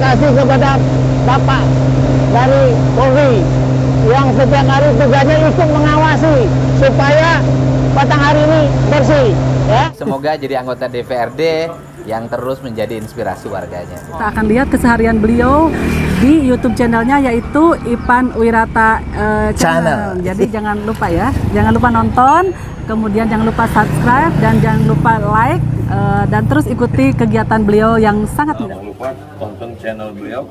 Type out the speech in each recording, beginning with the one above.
kasih kepada Bapak dari Polri yang setiap hari tugasnya ikut mengawasi supaya Batanghari ini bersih. Ya. Semoga jadi anggota DPRD yang terus menjadi inspirasi warganya. Kita akan lihat keseharian beliau di YouTube channelnya, yaitu Ipan Wirata Channel. Jadi jangan lupa ya, jangan lupa nonton, kemudian jangan lupa subscribe dan jangan lupa like, dan terus ikuti kegiatan beliau yang sangat mudah. Jangan lupa tonton channel beliau,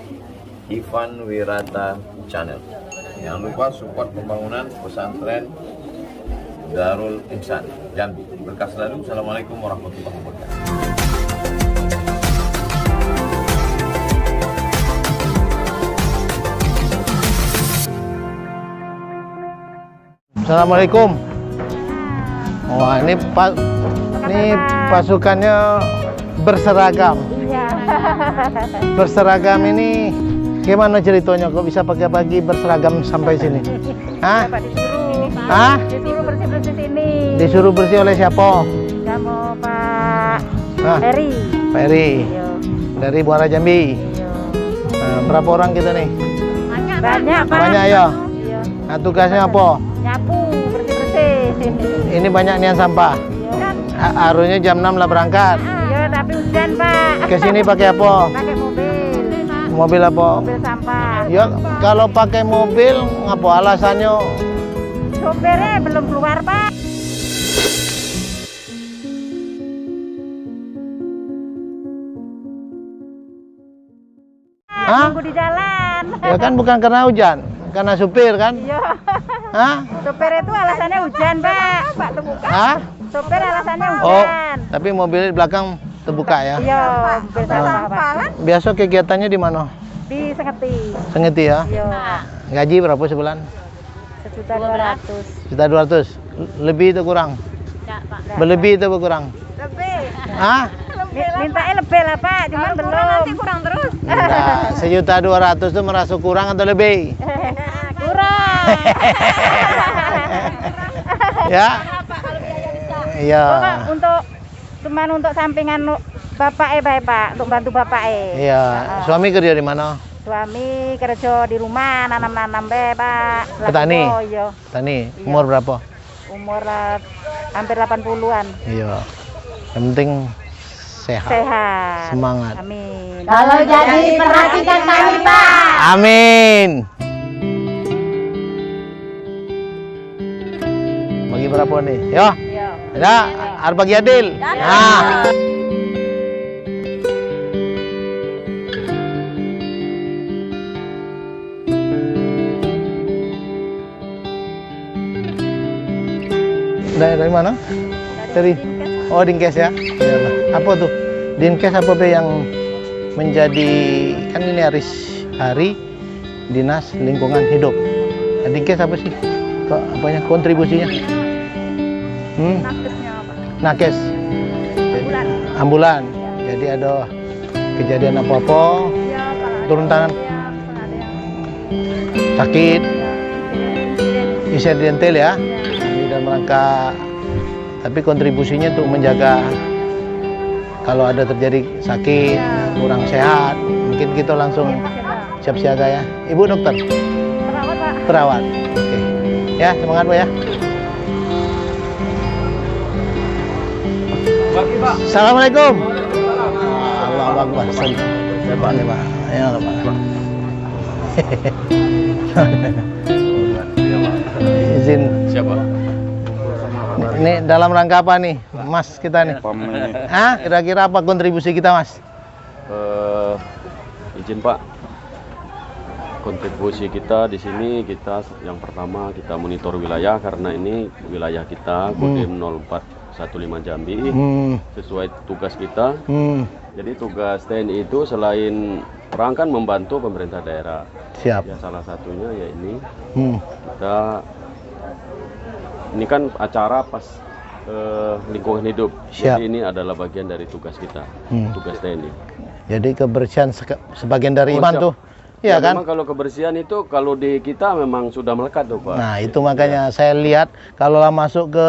Ipan Wirata Channel. Jangan lupa support pembangunan pesantren Darul Insan Jambi. Berkah selalu. Assalamualaikum warahmatullahi wabarakatuh. Assalamualaikum. Wah, ini pasukannya berseragam. Iya. Berseragam ini gimana ceritanya kok bisa pagi-pagi berseragam sampai sini? Hah? Pak disuruh. Hah? Disuruh bersih-bersih sini. Disuruh bersih oleh siapa? Sama Pak Hah? Heri. Pak Heri. Iya. Dari Muara Jambi. Iya. Nah, berapa orang kita nih? Banyak, Pak. Banyak ya? Iya. Nah, tugasnya apa? Nyapu, bersih-bersih. Ini banyak nian sampah. Iya. Harusnya jam 6 lah berangkat. Iya, tapi hujan, Pak. Ke sini pakai apa? Pakai mobil. Mobil apa? Mobil sampah. Ya, kalau pakai mobil, ngapa alasannya? Sopirnya belum keluar, Pak. Hah? Tunggu di jalan. Ya kan bukan karena hujan, karena supir kan? Iya. Hah? Sopir itu alasannya hujan, Pak. Hah? Sopir alasannya Oh, hujan. tapi mobil di belakang terbuka ya? Iya, mobil sampah, Pak. Biasa kegiatannya di mana? Di Sengeti. Sengeti ya? Iya. Gaji berapa sebulan? 1.200.000. 1.200.000. Lebih atau kurang? Berlebih atau berkurang? Lebih. Hah? Mintanya lebih lah, Pak. Cuman belum. Nanti kurang terus. Enggak, 1.200.000 itu merasa kurang atau lebih? Kurang. Ya? Iya. Pak, untuk sampingan bapak baik, Pak, untuk bantu bapak Iya. Suami kerja di mana? Suami kerja di rumah, nanam-nanam Pak. Petani? Oh, iya. Petani. Iya. Umur berapa? Umur hampir 80-an. Iya. Yang penting sehat. Sehat. Semangat. Amin. Kalau jadi perhatikan kami, Pak. Amin. Bagi berapa nih? Yo. Iya. Ya, harus bagi adil. Nah. Dari mana? Dari Dinkes ya. Iyalah. Apa tuh? Dinkes apa be yang menjadi, kan ini hari Dinas Lingkungan Hidup. Nah, Dinkes apa sih? Apanya kontribusinya? Nakes. Ambulan. Jadi ada kejadian apa-apa, turun tangan. Sakit, insidental ya. Dalam rangka, tapi kontribusinya untuk menjaga kalau ada terjadi sakit, kurang sehat, mungkin kita langsung siap siaga ya. Ibu dokter? Perawat, Pak. Perawat. Oke. Ya, semangat Bu ya. Assalamualaikum. Allahu Akbar. Pak nih, Pak. Ya, Pak. Izin. Siapa? Ini dalam rangka apa nih, Mas kita nih? Hah? Kira-kira apa kontribusi kita, Mas? Izin Pak, kontribusi kita di sini yang pertama kita monitor wilayah karena ini wilayah kita Kodim 0415 Jambi sesuai tugas kita. Jadi tugas TNI itu selain perang kan membantu pemerintah daerah. Siap. Ya salah satunya ya ini kita. Ini kan acara pas lingkungan hidup. Siap. Jadi ini adalah bagian dari tugas kita, tugas TNI. Jadi kebersihan sebagian dari iman siap. tuh. Iya kan? Memang kalau kebersihan itu kalau di kita memang sudah melekat tuh Pak. Nah itu makanya saya lihat kalau masuk ke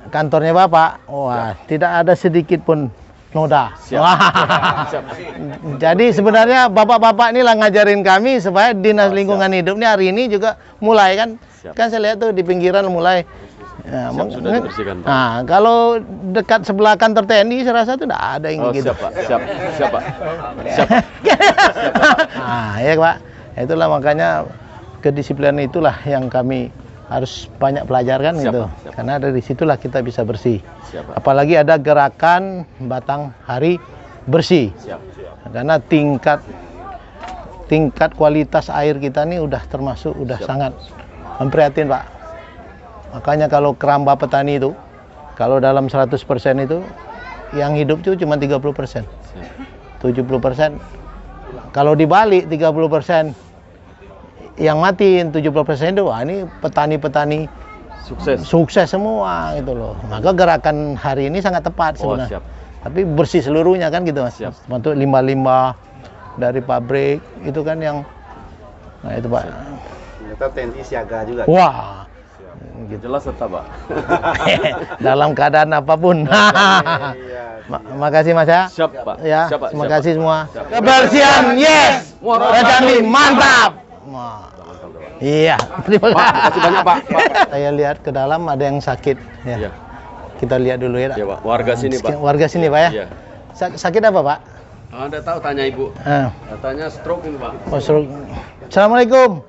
kantornya Bapak, wah tidak ada sedikit pun noda. Siap. Wah. Jadi sebenarnya bapak-bapak inilah ngajarin kami supaya Dinas Lingkungan Hidup ini hari ini juga mulai kan. Siap. Kan saya lihat tuh di pinggiran mulai. Ya, Siap, sudah dibersihkan, Pak. Nah, kalau dekat sebelah kantor TNI saya rasa tuh enggak ada yang Oh, gitu. siap, Pak. Siap, siap, Pak. Siap, Pak. Nah, ya Pak. Itulah makanya kedisiplinan itulah yang kami harus banyak pelajarkan Siap, gitu. Pak. Siap. Karena dari situlah kita bisa bersih. Siap, Pak. Apalagi ada gerakan Batang Hari Bersih. Siap. Karena tingkat kualitas air kita ini udah termasuk sangat memprihatin, Pak. Makanya kalau keramba petani itu kalau dalam 100% itu yang hidup itu cuma 30%. 70%. Kalau dibalik 30% yang matiin 70% itu, wah ini petani-petani sukses semua gitu loh. Maka gerakan hari ini sangat tepat sebenarnya. Siap. Tapi bersih seluruhnya kan gitu Mas. Siap. Untuk limbah-limbah dari pabrik itu kan yang, nah itu Pak. Ternyata TNI siaga juga. Wah. Gitu. Jelas tetap, Pak. Dalam keadaan apapun. Makasih Mas ya. Siap, Pak. Ya, Siap, Pak. terima Siap, kasih Pak. semua. Siap. Kebersihan, yes. Jambi, mantap. Iya, terima Pak, makasih banyak, Pak. Saya lihat ke dalam ada yang sakit. Ya. Iya. Kita lihat dulu ya. Iya, Pak. Warga sini, Pak. Warga sini, Pak ya. Iya. Sakit apa, Pak? Anda tahu, tanya Ibu. Katanya stroke ini, Pak. Oh, Assalamualaikum.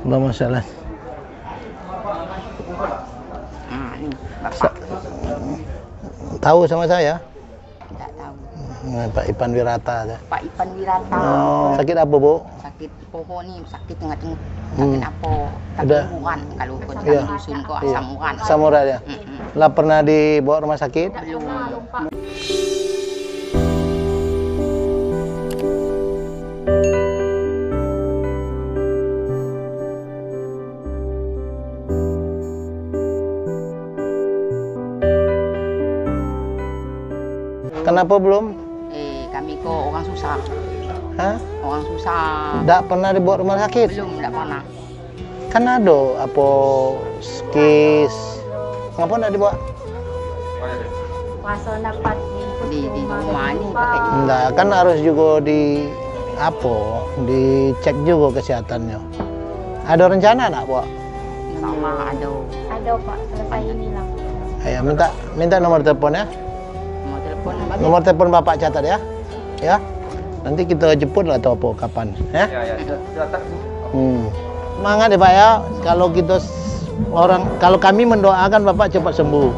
Mbak masalah. Tahu sama saya? Tidak tahu. Pak Ipan Wirata. Pak Ipan Wirata. Oh, sakit apa, Bu? Sakit pohon nih, sakit tengah-tengah. Sakit apa? Udah. Sakit uran. Kalau ke Iya. dusun kok Iya. asam uran. Asam urat ya. Lah pernah dibawa rumah sakit? Belum. Kenapa belum? Kami kok orang susah. Hah? Orang susah. Nggak pernah dibawa rumah sakit? Belum, tidak pernah. Kan ada apa skis. Ngapa nggak dibawa? Di rumah ini pakai Nggak, kan harus juga dicek juga kesehatannya. Ada rencana nggak, Bu? sama ada. Ada Pak, selesai ini lah. Ayo minta nomor telepon ya. Mau telepon apa? Nomor telepon Bapak catat ya. Ya. Nanti kita jemput lah atau apa kapan, ya? Semangat ya Pak ya. Kalau kami mendoakan Bapak cepat sembuh.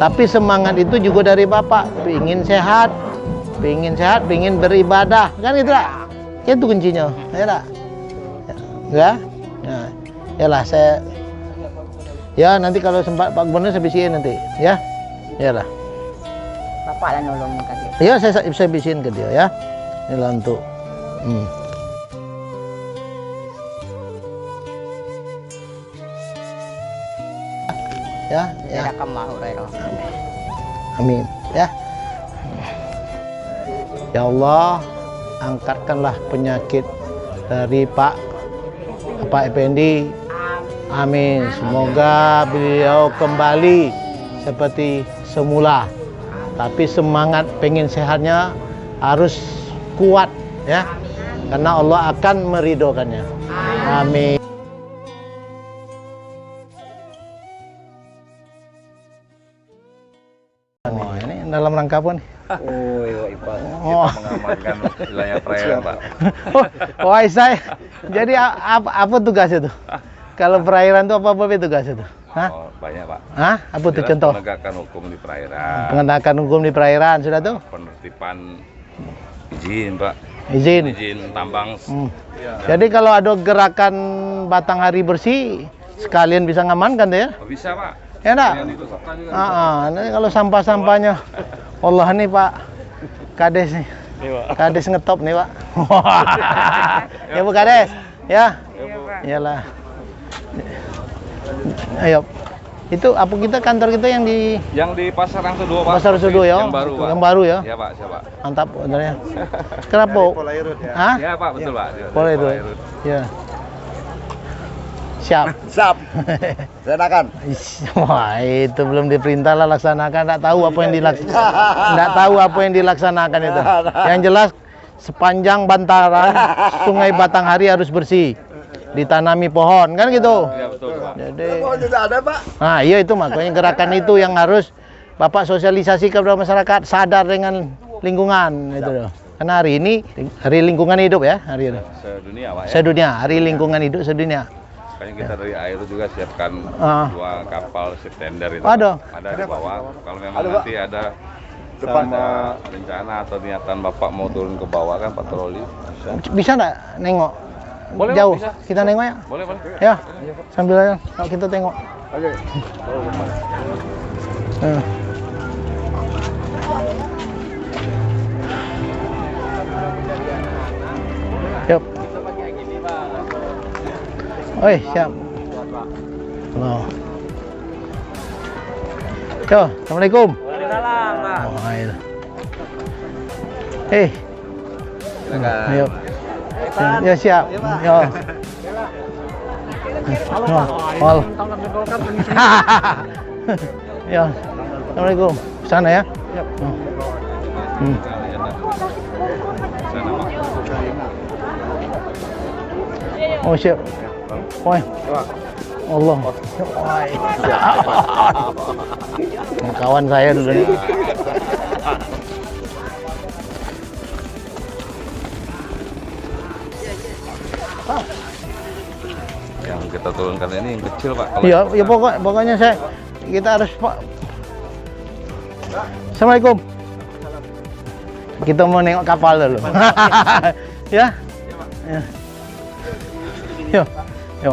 Tapi semangat itu juga dari Bapak, ingin sehat, ingin beribadah, kan gitu lah. Itu kuncinya, ya tak? Ya, nah, yalah ya nanti kalau sempat Pak Gubernur saya bisikin nanti, ya, yalah. Bapak lah nolong kasih. Ya saya bisikin ke dia ya, inilah untuk. Ya. Amin. Ya. Ya Allah, angkatkanlah penyakit dari Pak Effendi. Amin. Semoga beliau kembali seperti semula. Tapi semangat pengen sehatnya harus kuat ya. Karena Allah akan meridhokannya. Amin. Oh, ini dalam rangka apa nih? Oh, iya, Ipan. Oh. Kita mengamankan wilayah perairan, Pak. Oh, saya. Jadi apa tugasnya tuh? Kalau perairan tuh apa tugasnya tuh? Hah? Oh, banyak, Pak. Hah? Apa tuh Jelas contoh? Penegakan hukum di perairan. Penegakan hukum di perairan sudah tuh? Penertiban izin, Pak. Izin. Izin tambang. Jadi kalau ada gerakan Batang Hari Bersih, sekalian bisa ngamankan tuh ya? Oh, bisa, Pak. Ya enggak? Yang itu juga. Nanti kalau sampah-sampahnya, Allah nih Pak, Kades nih. Kades ngetop nih Pak. Ya Bu Kades, ya? Iyalah. Ayo. Itu apa kantor kita yang di Pasar Rangsudo, Pak. Pasar Rangsudo ya? Yang baru, Pak. Yang baru ya? Iya, Pak, siapa? Mantap sebenarnya. Kenapa? Polairut ya. Hah? Iya, Pak, betul, Pak. Boleh itu. Ya. Siap. Siap. Laksanakan. Wah, itu belum diperintah lah laksanakan. Nggak tahu apa yang dilaksanakan itu. Yang jelas sepanjang bantaran Sungai Batanghari harus bersih. Ditanami pohon, kan gitu. Ya, betul, Pak. Jadi, Pohon tidak ada, Pak. nah iya itu makanya gerakan itu yang harus Bapak sosialisasi kepada masyarakat sadar dengan lingkungan itu loh. Karena hari ini hari lingkungan hidup ya, hari ini. Sedunia, Pak, ya. Sedunia, hari lingkungan hidup sedunia. Makanya kita dari air juga siapkan Ah. 2 kapal tender itu. Ada. Ada di bawah. Kalau memang nanti ada rencana atau niatan Bapak mau turun ke bawah kan patroli. Bisa nggak nengok? Boleh, Pak, Jauh. bisa. Kita nengok ya? Boleh, boleh. Ya. Sambil aja kita tengok. Oke. Eh. Yuk. Oi, siap. Halo. Yo, Assalamualaikum. Waalaikumsalam, Pak. Oh, ayo. Hei. Ayo. Ya siap. Yo. Halo. Ya. Assalamualaikum. Sana ya. Hmm. Oh siap. Woi. Allah. Ini kawan saya dulu nih. Yang kita turunkan ini yang kecil, Pak. Iya, ya pokoknya kita harus Pak. Assalamualaikum. Kita mau nengok kapal dulu. Ya. Ya. Yo. Yo.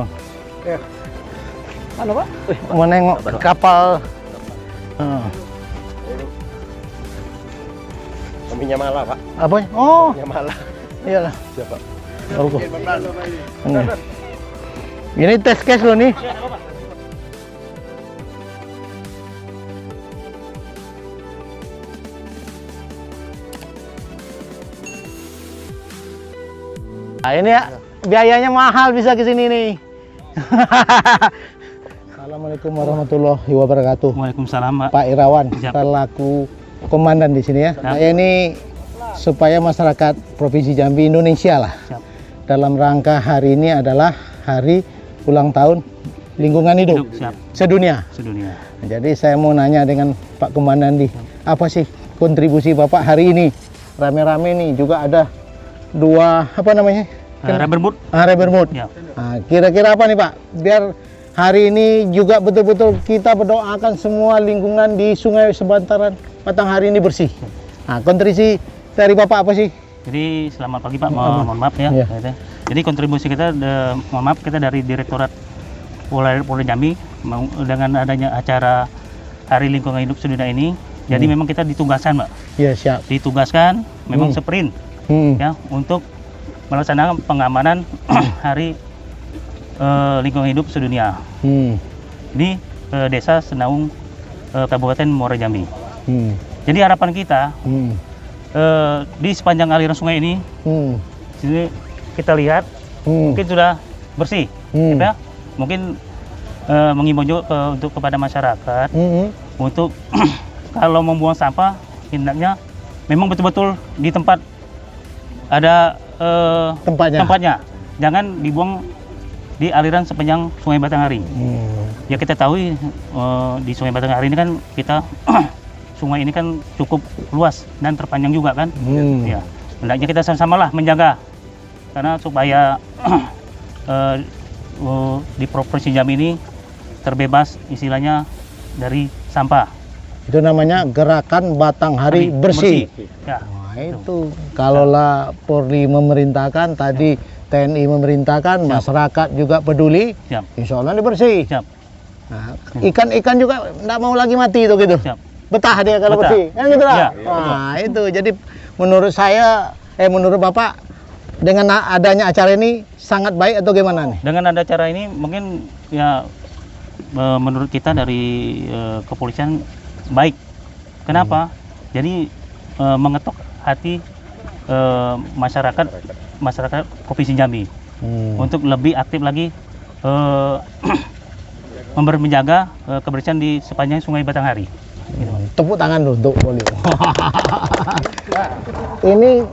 Mana, Pak? Mau nengok kapal. Sampingnya malah, Pak. Apa? Oh, Sampingnya malah. iyalah. Siapa? Oh, ini tes case loh nih. Nah, ini ya biayanya mahal bisa ke sini nih. Assalamualaikum warahmatullahi wabarakatuh. Waalaikumsalam, Pak. Pak Irawan, Siap. selaku komandan di sini ya. Saya ini supaya masyarakat Provinsi Jambi Indonesia lah. Siap. Dalam rangka hari ini adalah hari ulang tahun lingkungan hidup Siap. sedunia. Sedunia. Jadi saya mau nanya dengan Pak Komandan di apa sih kontribusi Bapak hari ini? Rame-rame nih juga ada 2 apa namanya? Rubber boot. Rubber boot. Ya. Nah, kira-kira apa nih Pak? Biar hari ini juga betul-betul kita berdoakan semua lingkungan di Sungai Sebantaran Batanghari ini bersih. Nah, kontribusi dari Bapak apa sih? Jadi selamat pagi Pak, mohon maaf ya. Iya. Jadi kontribusi kita, mohon maaf kita dari Direktorat Polda Jambi dengan adanya acara Hari Lingkungan Hidup Sedunia ini, jadi memang kita ditugaskan Pak, Iya siap. ditugaskan memang sprint ya untuk melaksanakan pengamanan Hari Lingkungan Hidup Sedunia di Desa Senaung, Kabupaten Muara Jambi. Jadi harapan kita di sepanjang aliran sungai ini, sini kita lihat mungkin sudah bersih, ya. Mungkin mengimbau juga untuk kepada masyarakat untuk kalau membuang sampah hendaknya memang betul-betul di tempat ada tempatnya, jangan dibuang di aliran sepanjang Sungai Batanghari. Ya kita tahu di Sungai Batanghari ini kan kita sungai ini kan cukup luas dan terpanjang juga kan. Ya, hendaknya kita sama-samalah menjaga karena supaya di Provinsi Jambi ini terbebas istilahnya dari sampah. Itu namanya gerakan Batanghari bersih. Ya. Nah, itu kalaulah Polri memerintahkan, tadi TNI memerintahkan, masyarakat juga peduli, insya Allah ini bersih. Nah, ikan-ikan juga nggak mau lagi mati itu gitu. Betah dia kalau bersih, kan gitu lah. Nah, itu jadi menurut saya, menurut Bapak, dengan adanya acara ini sangat baik atau gimana nih? Dengan ada acara ini mungkin ya menurut kita dari kepolisian baik. Kenapa? Jadi mengetuk hati masyarakat Provinsi Jambi untuk lebih aktif lagi menjaga kebersihan di sepanjang Sungai Batanghari. Tepuk tangan dulu untuk Poli. Ini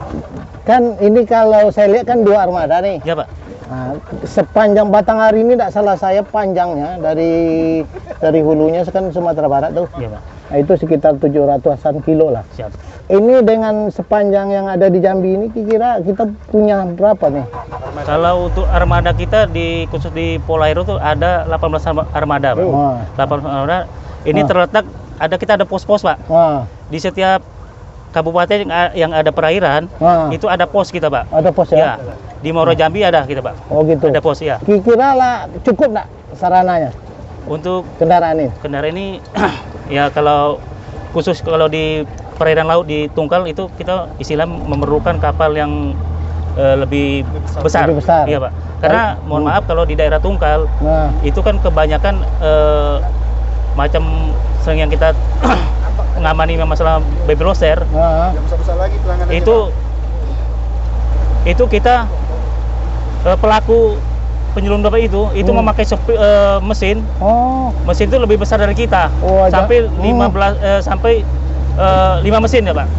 kalau saya lihat kan 2 armada nih. Ya Pak. Nah, sepanjang Batanghari ini tidak salah saya panjangnya dari hulunya kan Sumatera Barat tuh. Iya Pak. Nah, itu sekitar 700-an kilo lah. Siap. Ini dengan sepanjang yang ada di Jambi ini kira kita punya berapa nih? Kalau untuk armada kita khusus di Polairo tuh ada 18 armada Pak. 18 armada. Ini terletak kita ada pos-pos Pak. Di setiap kabupaten yang ada perairan itu ada pos kita Pak. Ada pos ya? Di Muaro Jambi ada kita Pak. Oh gitu. Ada pos ya. Kira lah cukup nggak sarananya untuk kendaraan ini? Kendaraan ini ya kalau khusus kalau di perairan laut di Tungkal itu kita istilah memerlukan kapal yang lebih besar. Lebih besar. Iya Pak. Karena mohon maaf kalau di daerah Tungkal itu kan kebanyakan macam sering yang kita mengamani masalah baby loser. Itu kita pelaku penyelundup itu memakai mesin. Mesin itu lebih besar dari kita. Sampai 5 mesin ya Pak.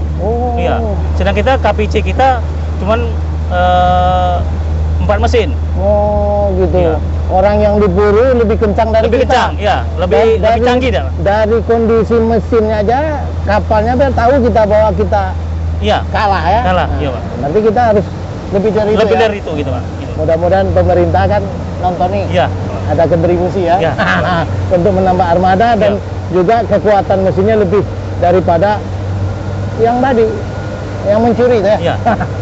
Iya. Sedang kita KPC kita cuman 4 mesin. Gitu. Iya. Orang yang diburu lebih kencang dari lebih kita. Kencang, ya, lebih canggih dah. Dari kondisi mesinnya aja, kapalnya biar tahu kita bahwa kita kalah ya. Kalah, iya Pak. Nanti kita harus lebih dari itu. Lebih dari itu gitu Pak. Mudah-mudahan pemerintah kan nonton nih. Iya. Ada kontribusi ya. Untuk menambah armada dan juga kekuatan mesinnya lebih daripada yang tadi yang mencuri itu ya.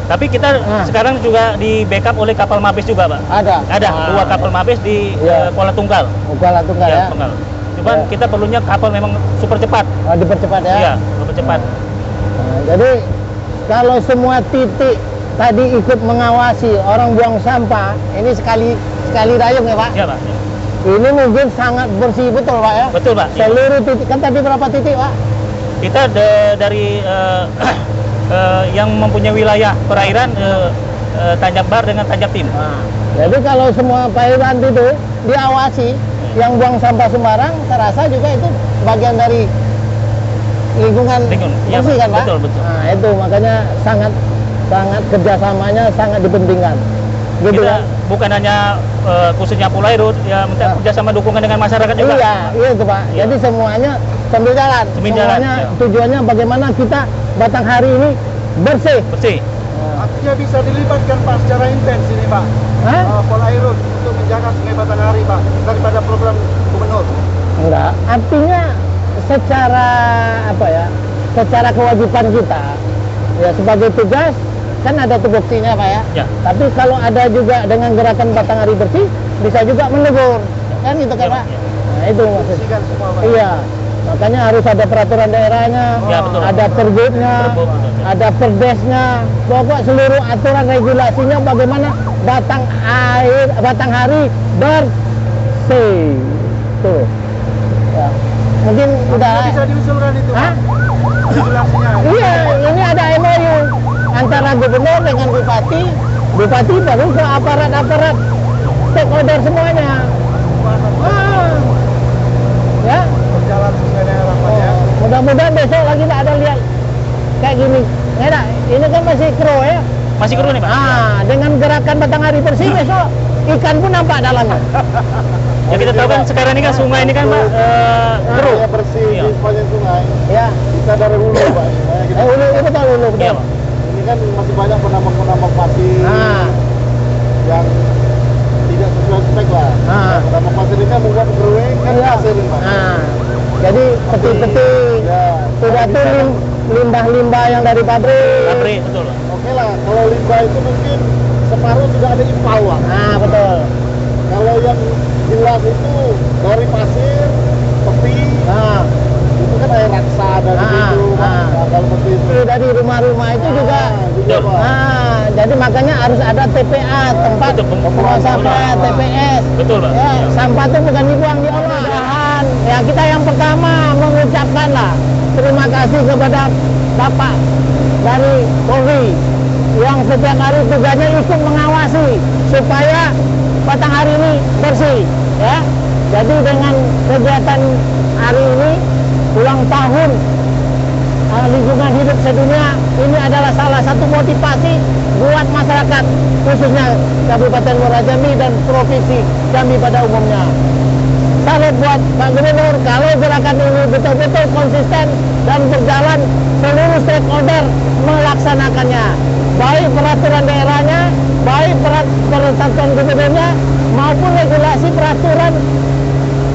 Tapi kita sekarang juga di backup oleh kapal Mabes juga Pak. Ada 2 kapal Mabes di Kuala Tungkal. Kuala Tungkal ya. Tungkal. Cuman kita perlunya kapal memang super cepat. Dipercepat ya. Iya, super cepat. Jadi kalau semua titik tadi ikut mengawasi orang buang sampah, ini sekali dayung ya Pak? Iya Pak. Ini mungkin sangat bersih betul Pak ya? Betul Pak. Seluruh titik, kan tadi berapa titik Pak? Kita dari yang mempunyai wilayah perairan Tanjab Bar dengan Tanjab Tim. Jadi kalau semua perairan itu diawasi, yang buang sampah sembarang, saya rasa juga itu bagian dari lingkungan bersih kan Pak? Betul. Nah itu makanya sangat kerjasamanya sangat dipentingkan. Gitu kita kan? Bukan hanya khususnya Polairo, ya minta kerjasama dukungan dengan masyarakat juga. Iya itu Pak. Jadi semuanya sambil jalan. Semuanya tujuannya bagaimana kita Batanghari ini bersih. Artinya bisa dilibatkan Pak secara intens ini Pak. Polairo untuk menjaga Sungai Batanghari Pak daripada program gubernur. Enggak. Artinya secara secara kewajiban kita ya sebagai tugas kan ada tupoksinya Pak ya. Tapi kalau ada juga dengan gerakan Batanghari bersih bisa juga menegur kan gitu kan Pak. Nah itu maksudnya. Iya. Makanya harus ada peraturan daerahnya, ada perbutnya, ada perdesnya, pokok seluruh aturan regulasinya bagaimana Batanghari bersih. Tuh. Ya. Mungkin udah bisa diusulkan itu. Regulasinya. Iya, ini ada MOU antara gubernur dengan bupati baru ke aparat stakeholder semuanya. Ya. Berjalan sesuai dengan harapannya. Mudah-mudahan besok lagi tidak ada lihat kayak gini. Nggak, ini kan masih kru ya. Masih kru nih Pak. Dengan gerakan Batanghari bersih besok ikan pun nampak dalamnya. Ya kita tahu kan sekarang ini kan sungai ini kan Pak kru. Bersih di sepanjang sungai. Ya. Kita dari hulu Pak. Hulu itu betul. Iya Pak. Ini kan masih banyak penambang pasir yang tidak sesuai spek lah. Penambang pasir ini kan membuat growing kan hasil Pak. Jadi peti-peti sudah tuh limbah-limbah yang dari pabrik. Betul. Oke lah, kalau limbah itu mungkin separuh sudah ada IPAL Pak. Betul. Kalau yang jelas itu dari pasir, tepi, itu kan air raksa dari situ. Kalau seperti itu. Dari rumah-rumah itu juga. Jadi makanya harus ada TPA, tempat pembuangan sampah, TPS. Betul Pak. Ya, sampah itu bukan dibuang di Allah. Ya kita yang pertama mengucapkan lah terima kasih kepada Bapak dari Polri yang setiap hari tugasnya ikut mengawasi supaya Batanghari ini bersih, ya. Jadi dengan kegiatan hari ini ulang tahun lingkungan hidup sedunia, ini adalah salah satu motivasi buat masyarakat khususnya Kabupaten Muara Jambi dan Provinsi Jambi pada umumnya. Salut buat Pak Gubernur kalau gerakan ini betul-betul konsisten dan berjalan, seluruh stakeholder melaksanakannya, baik peraturan daerahnya, baik peraturan gubernurnya, maupun regulasi peraturan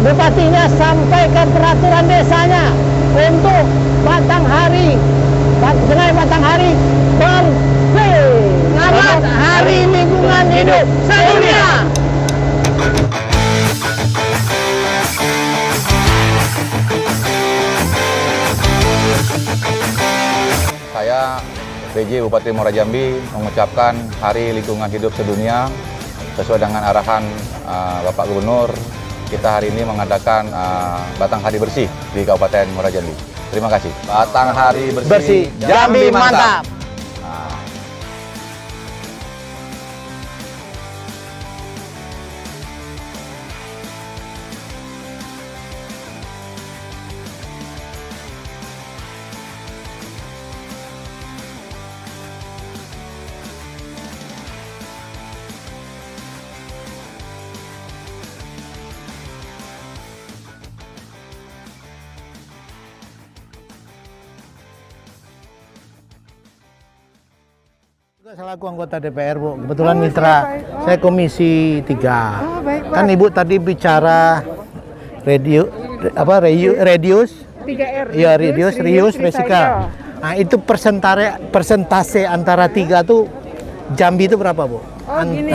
bupatinya sampai ke peraturan desanya untuk Batanghari, Sungai Batanghari bersih. Selamat Hari Lingkungan Hidup Sedunia. Saya PJ Bupati Muara Jambi mengucapkan Hari Lingkungan Hidup Sedunia sesuai dengan arahan Bapak Gubernur. Kita hari ini mengadakan Batanghari Bersih di Kabupaten Muara Jambi. Terima kasih. Batanghari Bersih, Jambi mantap. Selaku anggota DPR, Bu. Kebetulan mitra saya Komisi 3. Kan Ibu tadi bicara reduce 3R. Ya, reduce resika. Nah, itu persentase antara 3 tuh Jambi itu berapa, Bu? Gini,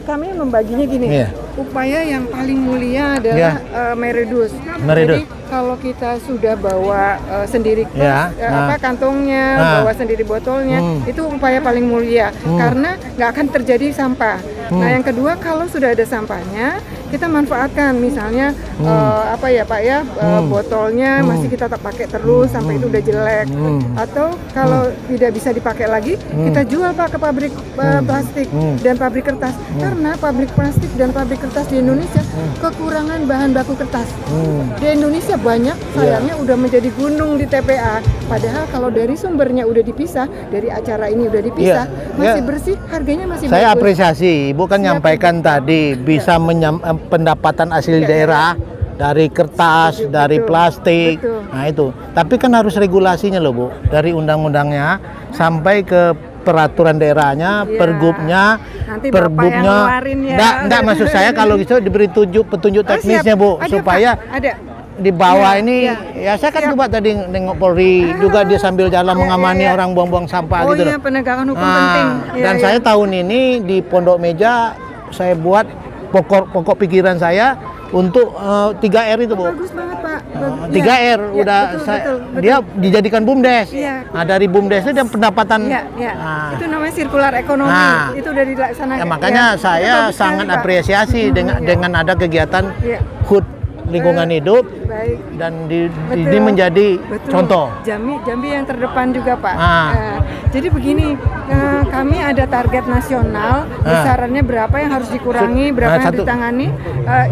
kami membaginya gini. Upaya yang paling mulia adalah meredus. Jadi kalau kita sudah bawa sendiri kantongnya, bawa sendiri botolnya, itu upaya paling mulia karena nggak akan terjadi sampah. Nah, yang kedua, kalau sudah ada sampahnya, kita manfaatkan, misalnya botolnya masih kita tak pakai terus sampai itu udah jelek, atau kalau tidak bisa dipakai lagi, kita jual Pak ke pabrik plastik dan pabrik kertas, karena pabrik plastik dan pabrik kertas di Indonesia kekurangan bahan baku kertas. Di Indonesia banyak, sayangnya udah menjadi gunung di TPA. Padahal kalau dari sumbernya udah dipisah, dari acara ini udah dipisah, masih bersih, harganya masih bagus. Saya apresiasi, Ibu kan nyampaikan tadi bisa pendapatan asli daerah dari kertas, dari plastik. Nah itu. Tapi kan harus regulasinya loh, Bu. Dari undang-undangnya sampai ke peraturan daerahnya, pergubnya, enggak maksud saya kalau gitu diberi petunjuk teknisnya, Bu, supaya di bawah ini ya saya kan coba tadi nengok Polri juga dia sambil jalan mengamani orang buang-buang sampah gitu loh. Penegakan hukum penting. Dan saya tahun ini di Pondok Meja saya buat pokok pikiran saya untuk 3R itu, Bu. Bagus banget, Pak. 3R udah betul. Dia dijadikan BUMDes. Nah, dari BUMDes itu dia pendapatan. Itu namanya sirkular ekonomi. Itu udah dilaksanakan. Makanya saya sangat apresiasi dengan ada kegiatan HUT lingkungan hidup. Baik. Dan ini menjadi contoh. Jambi yang terdepan juga, Pak. Jadi begini, kami ada target nasional, besarannya berapa yang harus dikurangi, berapa yang ditangani,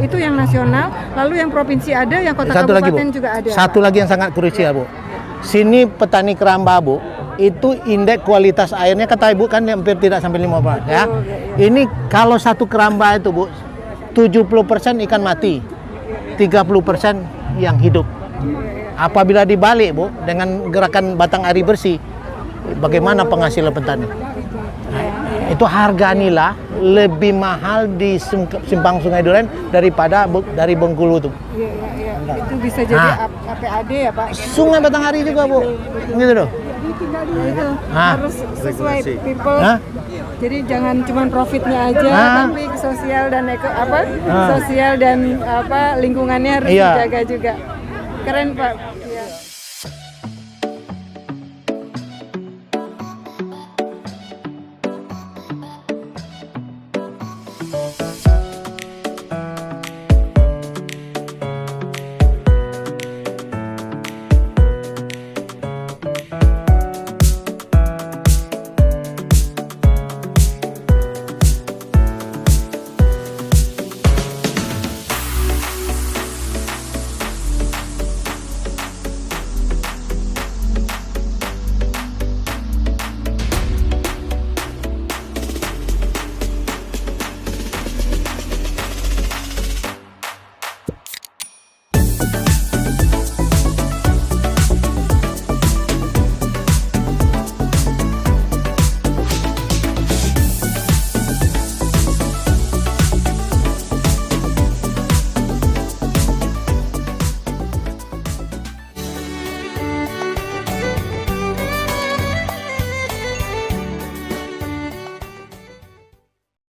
itu yang nasional. Lalu yang provinsi ada, yang kota kabupaten juga ada. Satu lagi yang sangat krusial, Bu. Sini petani keramba, Bu, itu indeks kualitas airnya kata Ibu kan hampir tidak sampai 5%. Ya. Ini kalau satu keramba itu, Bu, 70% ikan mati, 30% yang hidup. Apabila dibalik, Bu, dengan gerakan Batanghari Bersih, bagaimana penghasilan petani? Itu harga nila lebih mahal di simpang Sungai Duren daripada dari Bengkulu tuh. Itu bisa jadi APAD ya, Pak? Sungai Batanghari juga, Bu. Gitu loh. Itu harus sesuai people. Jadi jangan cuma profitnya aja, tapi sosial dan sosial dan lingkungannya harus dijaga juga. Keren, Pak.